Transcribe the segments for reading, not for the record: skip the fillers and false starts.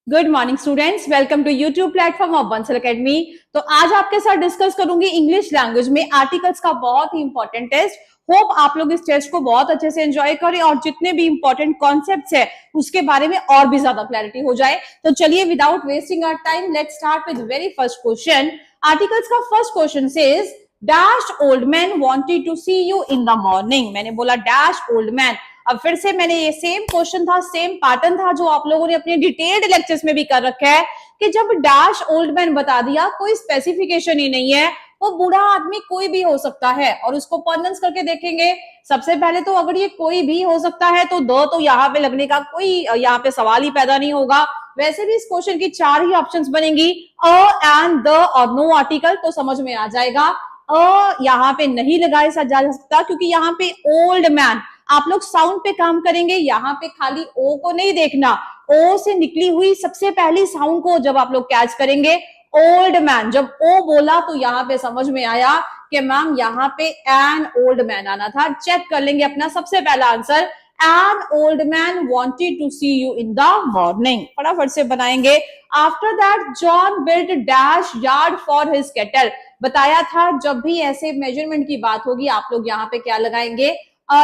Good morning students, welcome to YouTube platform of Bansal Academy. तो आज आपके साथ डिस्कस करूंगी इंग्लिश लैंग्वेज में आर्टिकल्स का बहुत ही इंपॉर्टेंट टेस्ट। होप आप लोग इस टेस्ट को बहुत अच्छे से एंजॉय करें और जितने भी इंपॉर्टेंट कॉन्सेप्ट्स है उसके बारे में और भी ज्यादा क्लैरिटी हो जाए। तो चलिए without wasting our time let's start with very first question. Articles का first question says dash old man wanted to see you in the morning. मैंने बोला डैश ओल्ड मैन। अब फिर से मैंने ये सेम क्वेश्चन था, सेम पैटर्न था जो आप लोगों ने अपने डिटेल्ड लेक्चर्स में भी कर रखा है कि जब डैश ओल्ड मैन बता दिया कोई स्पेसिफिकेशन ही नहीं है, वो बूढ़ा आदमी कोई भी हो सकता है और उसको प्रोनाउंस करके देखेंगे। सबसे पहले तो अगर ये कोई भी हो सकता है तो द तो यहाँ पे लगने का कोई यहाँ पे सवाल ही पैदा नहीं होगा। वैसे भी इस क्वेश्चन की चार ही ऑप्शंस बनेंगी, अ एंड द और नो आर्टिकल, तो समझ में आ जाएगा। यहाँ पे नहीं लगाया जा सकता क्योंकि यहाँ पे ओल्ड मैन, आप लोग साउंड पे काम करेंगे, यहाँ पे खाली ओ को नहीं देखना, ओ से निकली हुई सबसे पहली साउंड को जब आप लोग कैच करेंगे। ओल्ड मैन, जब ओ बोला तो यहाँ पे समझ में आया कि मैम यहाँ पे एन ओल्ड मैन आना था। चेक कर लेंगे अपना सबसे पहला answer, an old man wanted to see you in the morning. फटाफट से बनाएंगे। After that John built dash yard for his cattle. बताया था जब भी ऐसे मेजरमेंट की बात होगी आप लोग यहाँ पे क्या लगाएंगे,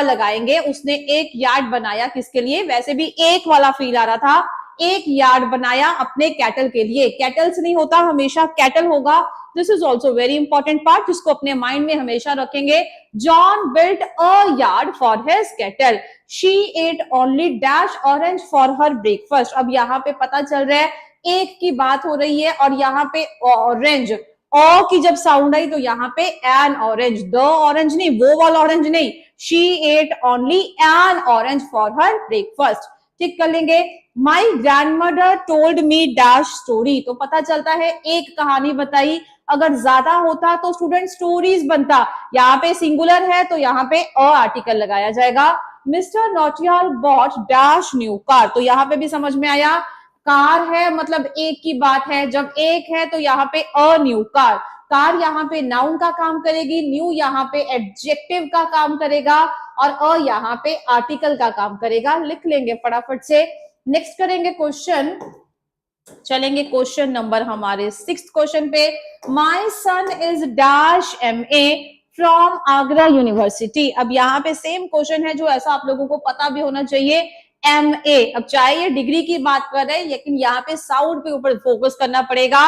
लगाएंगे। उसने एक यार्ड बनाया किसके लिए, वैसे भी एक वाला फील आ रहा था, एक यार्ड बनाया अपने कैटल के लिए। कैटल्स नहीं होता, हमेशा कैटल होगा। This is also very important part जिसको अपने माइंड में हमेशा रखेंगे। John built a yard for his cattle. She ate only dash orange for her breakfast. अब यहाँ पे पता चल रहा है एक की बात हो रही है और यहाँ पे ऑरेंज, ओ की जब साउंड आई तो यहाँ पे एन ऑरेंज, द ऑरेंज नहीं, वो वाला ऑरेंज नहीं। She ate only an orange for her breakfast. ठीक कर लेंगे। My grandmother told me dash story. तो पता चलता है एक कहानी बताई, अगर ज्यादा होता तो स्टूडेंट स्टोरीज बनता। यहाँ पे सिंगुलर है तो यहाँ पे अ आर्टिकल लगाया जाएगा। Mister Nautiyal bought dash new car. तो यहाँ पे भी समझ में आया, कार है मतलब एक की बात है, जब एक है तो यहाँ पे अ न्यू कार। कार यहाँ पे नाउन का काम करेगी, न्यू यहाँ पे एडजेक्टिव का काम करेगा और अ यहाँ पे आर्टिकल का काम करेगा। लिख लेंगे फटाफट से। नेक्स्ट करेंगे क्वेश्चन, चलेंगे क्वेश्चन नंबर हमारे 6th क्वेश्चन पे। My son is dash MA from Agra university. अब यहाँ पे सेम क्वेश्चन है जो ऐसा आप लोगों को पता भी होना चाहिए, एमए। अब चाहे ये डिग्री की बात कर रहे हैं लेकिन यहाँ पे साउंड पे ऊपर फोकस करना पड़ेगा।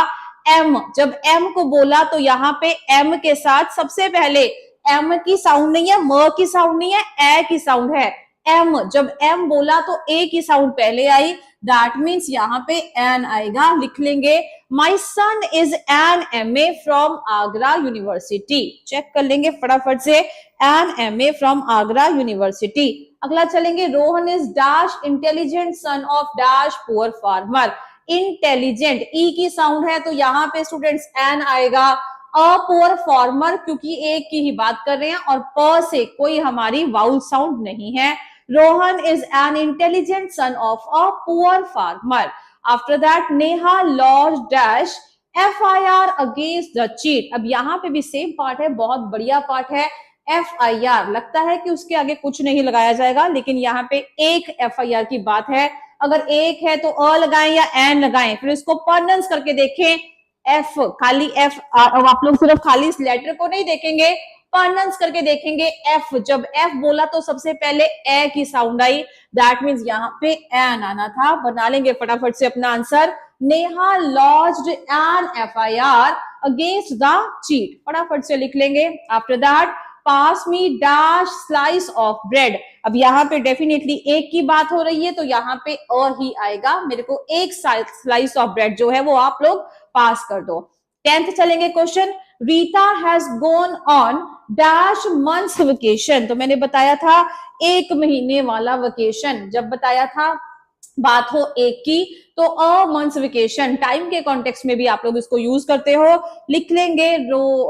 एम, जब एम को बोला तो यहाँ पे एम के साथ सबसे पहले एम की साउंड नहीं है, म की साउंड नहीं है, ए की साउंड है। एम, जब एम बोला तो ए की साउंड पहले आई, दैट मीन्स यहाँ पे एन आएगा। लिख लेंगे my son is an MA from Agra university. चेक कर लेंगे फटाफट से, an MA from Agra university. अगला चलेंगे, Rohan is dash intelligent son of dash poor farmer. Intelligent, E की साउंड है तो यहाँ पे स्टूडेंट्स एन आएगा। अ पुअर फार्मर, क्योंकि एक की ही बात कर रहे हैं और प से कोई हमारी वाउल साउंड नहीं है। Rohan is an intelligent son of a poor farmer. After that Neha lodge dash FIR against the cheat. अब यहाँ पे भी सेम पार्ट है, बहुत बढ़िया पार्ट है। FIR, लगता है कि उसके आगे कुछ नहीं लगाया जाएगा लेकिन यहाँ पे एक FIR की बात है। अगर एक है तो अ लगाएं या एन लगाएं, फिर इसको प्रोनाउंस करके देखें। एफ, खाली एफ, अब आप लोग सिर्फ खाली इस लेटर को नहीं देखेंगे, प्रोनाउंस करके देखेंगे। एफ, जब एफ बोला तो सबसे पहले ए की साउंड आई, दैट मींस यहाँ पे एन आना था। बना लेंगे फटाफट से अपना answer. Neha lodged an FIR against the cheat. फटाफट से लिख लेंगे। After that pass me dash slice of bread. अब यहाँ पे डेफिनेटली एक की बात हो रही है तो यहाँ पे अ ही आएगा। मेरे को एक स्लाइस ऑफ ब्रेड जो है वो आप लोग पास कर दो। 10th चलेंगे question, Rita has gone on dash months vacation. तो मैंने बताया था एक महीने वाला वेकेशन, जब बताया था बात हो एक की तो अ मंथ्स वेकेशन, टाइम के कॉन्टेक्स्ट में भी आप लोग इसको यूज करते हो। लिख लेंगे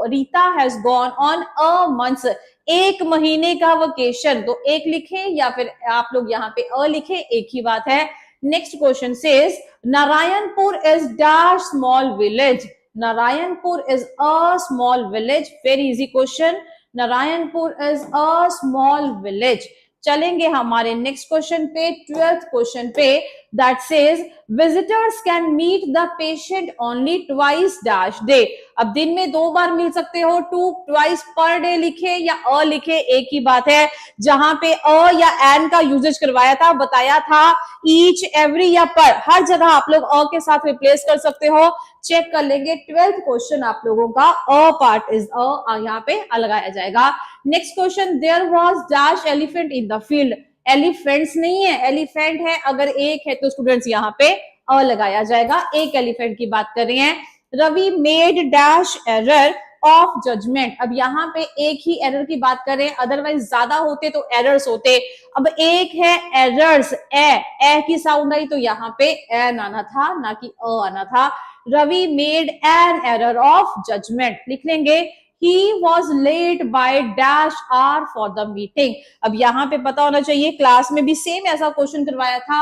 Rita has gone on a months, एक महीने का वेकेशन। तो एक लिखें या फिर आप लोग यहाँ पे अ लिखें, एक ही बात है। Next question says Narayanpur is dash small village. Narayanpur is a small village, very easy question. Narayanpur is a small village. चलेंगे हमारे नेक्स्ट क्वेश्चन पे, 12th क्वेश्चन पे, that says visitors can meet the patient only twice dash day. अब दिन में 2 बार मिल सकते हो, to twice per day लिखे या अ लिखे एक ही बात है। जहां पे अ या एन का यूजेज करवाया था, बताया था ईच, एवरी या पर, हर जगह आप लोग अ के साथ रिप्लेस कर सकते हो। चेक कर लेंगे 12th क्वेश्चन आप लोगों का अ पार्ट इज अ, यहाँ पे लगाया जाएगा। Next question, there was dash elephant in the field. Elephants नहीं है, एलिफेंट है, अगर एक है तो स्टूडेंट्स यहाँ पे अ लगाया जाएगा, एक एलिफेंट की बात कर रहे हैं। Ravi made dash error of judgement. अब यहाँ पे एक ही एरर की बात कर रहे हैं, अदरवाइज ज्यादा होते तो एरर्स होते। अब एक है एरर्स, ए की साउंड आई तो यहाँ पे एन आना था, ना कि अ आना था। Ravi made an error of judgement, लिख लेंगे he was late by dash hour for the meeting। अब यहाँ पे पता होना चाहिए, क्लास में भी सेम ऐसा क्वेश्चन करवाया था,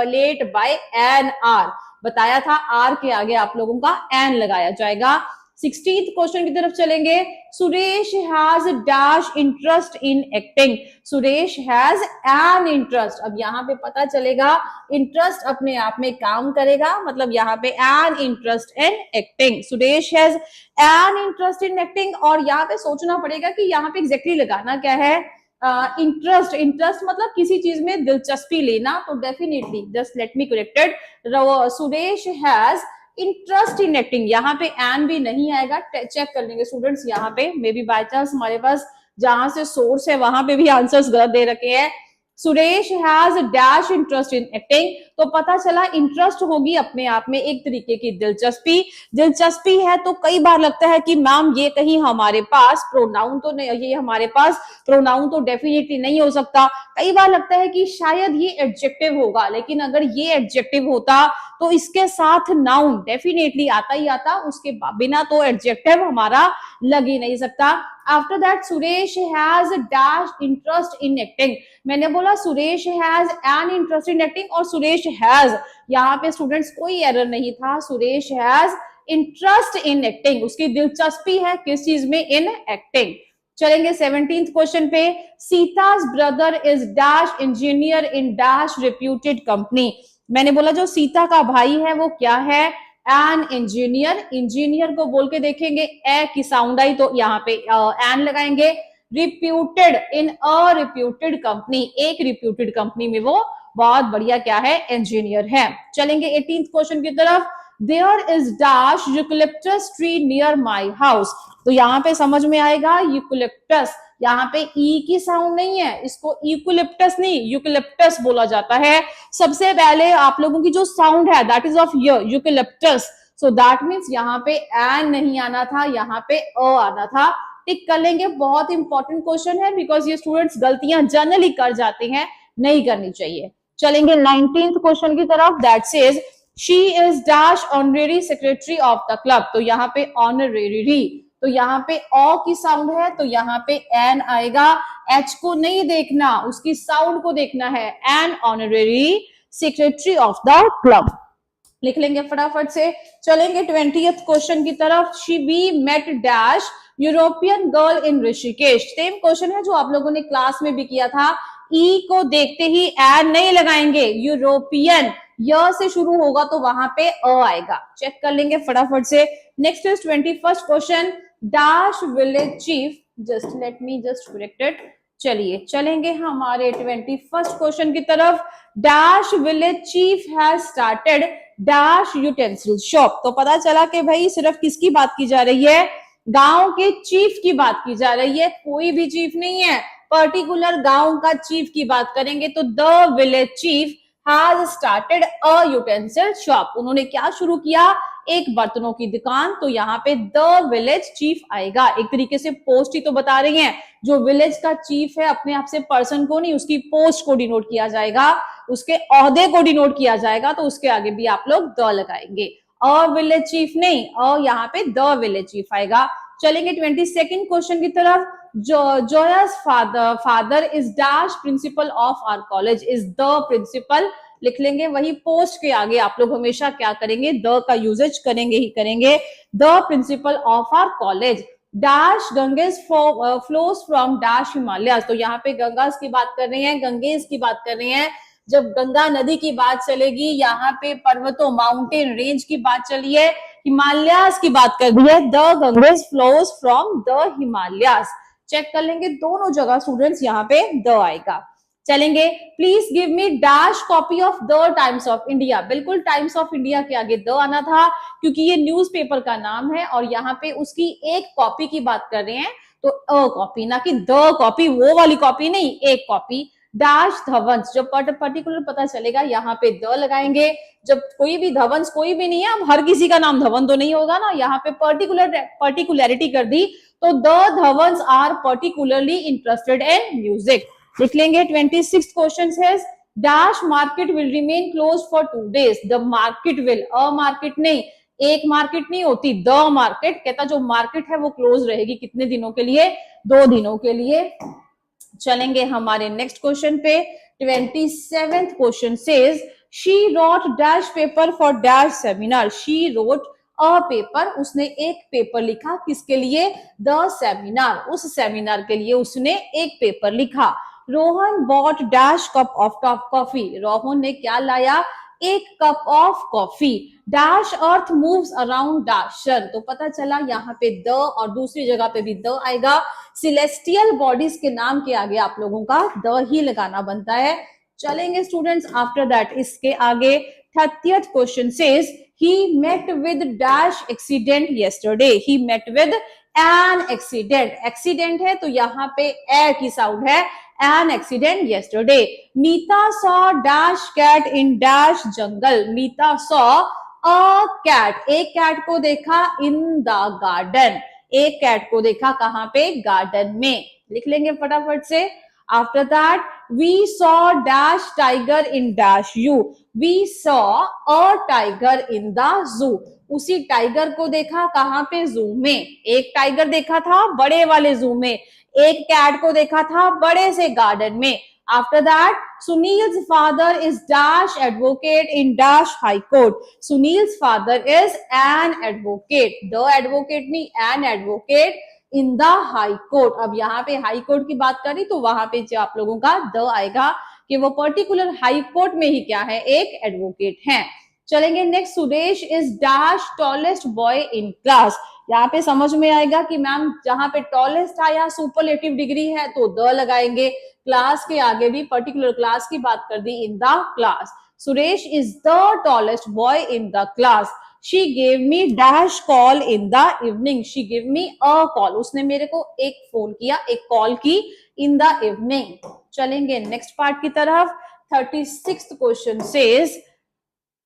late by an hour, बताया था आर के आगे आप लोगों का एन लगाया जाएगा। 16th क्वेश्चन की तरफ चलेंगे, Suresh has dash interest in acting. Suresh has an interest. अब यहाँ पे पता चलेगा इंटरेस्ट अपने आप में काम करेगा, मतलब यहाँ पे an interest in acting. Suresh has an interest in acting, और यहाँ पे सोचना पड़ेगा कि यहाँ पे एग्जैक्टली लगाना क्या है। इंटरेस्ट, इंटरेस्ट मतलब किसी चीज में दिलचस्पी लेना, तो definitely just let me corrected, Suresh has interest in acting. यहाँ पे एन भी नहीं आएगा, चेक कर लेंगे स्टूडेंट्स, यहाँ पे मे बी बाय चांस हमारे पास जहां से सोर्स है वहां पे भी आंसर्स गलत दे रखे हैं। Suresh has dash interest in acting, तो पता चला इंटरेस्ट होगी अपने आप में एक तरीके की दिलचस्पी। दिलचस्पी है तो कई बार लगता है कि मैम ये कहीं हमारे पास प्रोनाउन तो नहीं, ये हमारे पास प्रोनाउन तो डेफिनेटली नहीं हो सकता। कई बार लगता है कि शायद ये एडजेक्टिव होगा, लेकिन अगर ये एडजेक्टिव होता तो इसके साथ नाउन डेफिनेटली आता ही आता, उसके बिना तो एडजेक्टिव हमारा लग ही नहीं सकता। After that Suresh has dash interest in acting, मैंने बोला Suresh has an interest in acting और सुरेश हैज, यहाँ पे स्टूडेंट्स कोई एरर नहीं था, Suresh has interest in acting, उसकी दिलचस्पी है किस चीज में, इन एक्टिंग। चलेंगे 17th क्वेश्चन पे, Sita's brother is dash engineer in dash reputed company. मैंने बोला जो सीता का भाई है वो क्या है, एन इंजीनियर। इंजीनियर को बोल के देखेंगे, ए की साउंड आई तो यहाँ पे एन लगाएंगे। रिप्यूटेड, इन अ रिप्यूटेड कंपनी, एक रिप्यूटेड कंपनी में वो बहुत बढ़िया क्या है, इंजीनियर है। चलेंगे 18th क्वेश्चन की तरफ, there is dash eucalyptus tree near my house. तो यहाँ पे समझ में आएगा यूकलिप्टस, यहाँ पे ई की साउंड नहीं है, इसको यूकलिप्टस नहीं यूकलिप्टस बोला जाता है। सबसे पहले आप लोगों की जो साउंड है that is of eucalyptus, so that means यहाँ पे एन नहीं आना था, यहाँ पे अ आना था। टिक कर लेंगे, बहुत इंपॉर्टेंट क्वेश्चन है, बिकॉज ये स्टूडेंट्स गलतियां जनरली कर जाते हैं, नहीं करनी चाहिए। चलेंगे 19th क्वेश्चन की तरफ, that says she is dash honorary secretary of the club. तो यहाँ पे ऑनरेरी, तो यहाँ पे ओ की साउंड है तो यहाँ पे एन आएगा। एच को नहीं देखना, उसकी साउंड को देखना है, an honorary secretary of the club, लिख लेंगे फटाफट से। चलेंगे 20th क्वेश्चन की तरफ, she be met dash European girl in Rishikesh. Same question है जो आप लोगों ने क्लास में भी किया था, ई को देखते ही एन नहीं लगाएंगे, यूरोपियन य से शुरू होगा तो वहां पे अ आएगा, चेक कर लेंगे फटाफट से। Next is 21st question, dash village chief, just let me just correct it. चलिए चलेंगे हमारे 21st क्वेश्चन की तरफ, dash village chief has started dash utensil shop. तो पता चला कि भाई सिर्फ किसकी बात की जा रही है, गांव के चीफ की बात की जा रही है, कोई भी चीफ नहीं है, पर्टिकुलर गांव का चीफ की बात करेंगे तो the village chief has started a utensil shop. उन्होंने क्या शुरू किया, एक बर्तनों की दुकान, तो यहाँ पे द विलेज चीफ आएगा। एक तरीके से पोस्ट ही तो बता रही हैं, जो विलेज का चीफ है अपने आप से पर्सन को नहीं, उसकी पोस्ट को डिनोट किया जाएगा, उसके ओहदे को डिनोट किया जाएगा, तो उसके आगे भी आप लोग द लगाएंगे, अ विलेज चीफ नहीं, अ यहाँ पे द विलेज चीफ आएगा। चलेंगे 22nd क्वेश्चन की तरफ, जोया's father is dash principal of our college, is the principal, लिख लेंगे। वही पोस्ट के आगे आप लोग हमेशा क्या करेंगे, द का यूजेज करेंगे ही करेंगे, the principal of our college. Dash Ganges flows from dash Himalaya. तो यहाँ पे गंगास की बात कर रहे हैं, गंगेज की बात कर रहे हैं। जब गंगा नदी की बात चलेगी, यहाँ पे पर्वतों माउंटेन रेंज की बात चली है, हिमालयास की बात कर दी है, the Ganges flows from the Himalayas. Check कर लेंगे दोनों जगह स्टूडेंट्स, यहाँ पे द आएगा। चलेंगे, please give me dash copy of the times of India. बिल्कुल टाइम्स ऑफ इंडिया के आगे द आना था, क्योंकि ये न्यूज़पेपर का नाम है और यहाँ पे उसकी एक कॉपी की बात कर रहे हैं, तो अ कॉपी, ना कि द कॉपी, वो वाली कॉपी नहीं, एक कॉपी। डैश धवंस, जब पर्टिकुलर पता चलेगा यहाँ पे द लगाएंगे। जब कोई भी धवंस, कोई भी नहीं है, अब हर किसी का नाम धवन तो नहीं होगा ना, यहाँ पे पर्टिकुलरिटी कर दी, तो the Dhawans are particularly interested in music. लिख लेंगे। 26th क्वेश्चन है, dash market will remain close for 2 days। The market will, a market नहीं, एक मार्केट नहीं होती, द मार्केट कहता जो मार्केट है वो क्लोज रहेगी कितने दिनों के लिए, 2 दिनों के लिए। चलेंगे हमारे नेक्स्ट क्वेश्चन पे। 27th question says she wrote dash paper for dash seminar. She wrote a paper, उसने एक पेपर लिखा, किसके लिए, द सेमिनार, उस सेमिनार के लिए उसने एक पेपर लिखा। Rohan bought dash cup of coffee. Rohan ने क्या लाया, एक cup of coffee. Dash earth moves around dash sun. तो पता चला यहाँ पे द और दूसरी जगह पे भी द आएगा। सिलेस्टियल बॉडीज के नाम के आगे आप लोगों का द ही लगाना बनता है। चलेंगे स्टूडेंट्स, आफ्टर दैट इसके आगे 30th question says he met with dash accident yesterday. He met with an accident, accident है तो यहाँ पे ए की साउंड है, an accident yesterday. Meeta saw dash cat in dash jungle. Meeta saw a cat. एक cat को देखा in the garden. एक कैट को देखा कहां पे, गार्डन में। लिख लेंगे फटाफट से। After that, we saw dash tiger in dash zoo. We saw a tiger in the zoo. उसी टाइगर को देखा कहां पे, जू में। एक टाइगर देखा था बड़े वाले जू में, एक कैट को देखा था बड़े से गार्डन में। After that, Sunil's father is dash advocate in dash high court. Sunil's father is an advocate, the advocate नहीं, an advocate in the high court. अब यहाँ पे हाई कोर्ट की बात करी तो वहां पे जो आप लोगों का द आएगा कि वो पर्टिकुलर हाई कोर्ट में ही क्या है, एक एडवोकेट है। चलेंगे next, Suresh is dash tallest boy in class. यहाँ पे समझ में आएगा कि मैम जहां पे टॉलेस्ट आया, सुपरलेटिव डिग्री है, तो द लगाएंगे। क्लास के आगे भी पर्टिकुलर क्लास की बात कर दी, in the class. Suresh is the tallest boy in the class. She gave me dash call in the evening. She give me a call, उसने मेरे को एक फोन किया, एक कॉल की, इन द इवनिंग। चलेंगे नेक्स्ट पार्ट की तरफ। 36th question says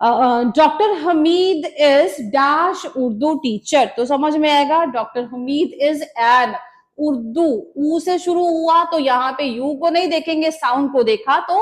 doctor Hamid is dash Urdu teacher. तो समझ में आएगा, doctor Hamid is an Urdu, ऊ से शुरू हुआ तो यहाँ पे यू को नहीं देखेंगे, साउंड को देखा तो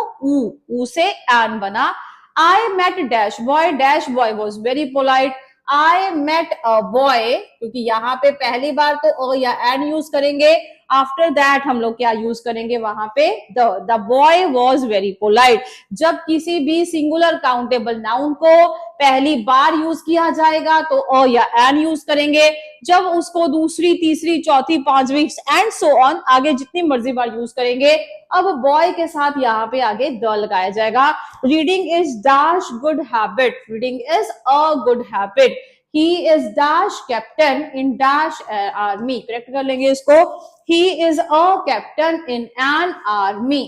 ऊ से एन बना। I met dash boy was very polite. I met a boy, क्योंकि यहाँ पे पहली बार तो या एन यूज करेंगे, आफ्टर दैट हम लोग क्या यूज करेंगे वहां पे, the boy was very polite. जब किसी भी सिंगुलर काउंटेबल नाउन को पहली बार यूज किया जाएगा तो अ या एन यूज करेंगे। जब उसको दूसरी, तीसरी, चौथी, पांचवी एंड सो ऑन आगे जितनी मर्जी बार यूज करेंगे, अब बॉय के साथ यहाँ पे आगे द लगाया जाएगा। Reading is dash good habit. Reading is a good habit. He is dash captain in dash army. Correct कर लेंगे इसको। He is a captain in an army.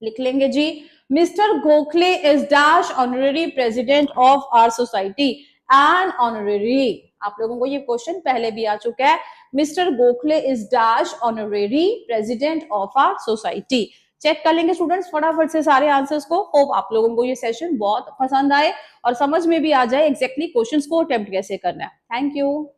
लिख लेंगे जी। Mister Gokhale is dash honorary president of our society. An honorary, आप लोगों को ये क्वेश्चन पहले भी आ चुका है। Mister Gokhale is dash honorary president of our society. Check कर लेंगे स्टूडेंट्स फटाफट से सारे आंसर्स को। होप आप लोगों को ये सेशन बहुत पसंद आए और समझ में भी आ जाए एग्जैक्टली क्वेश्चंस को अटेम्प्ट कैसे करना है। Thank you.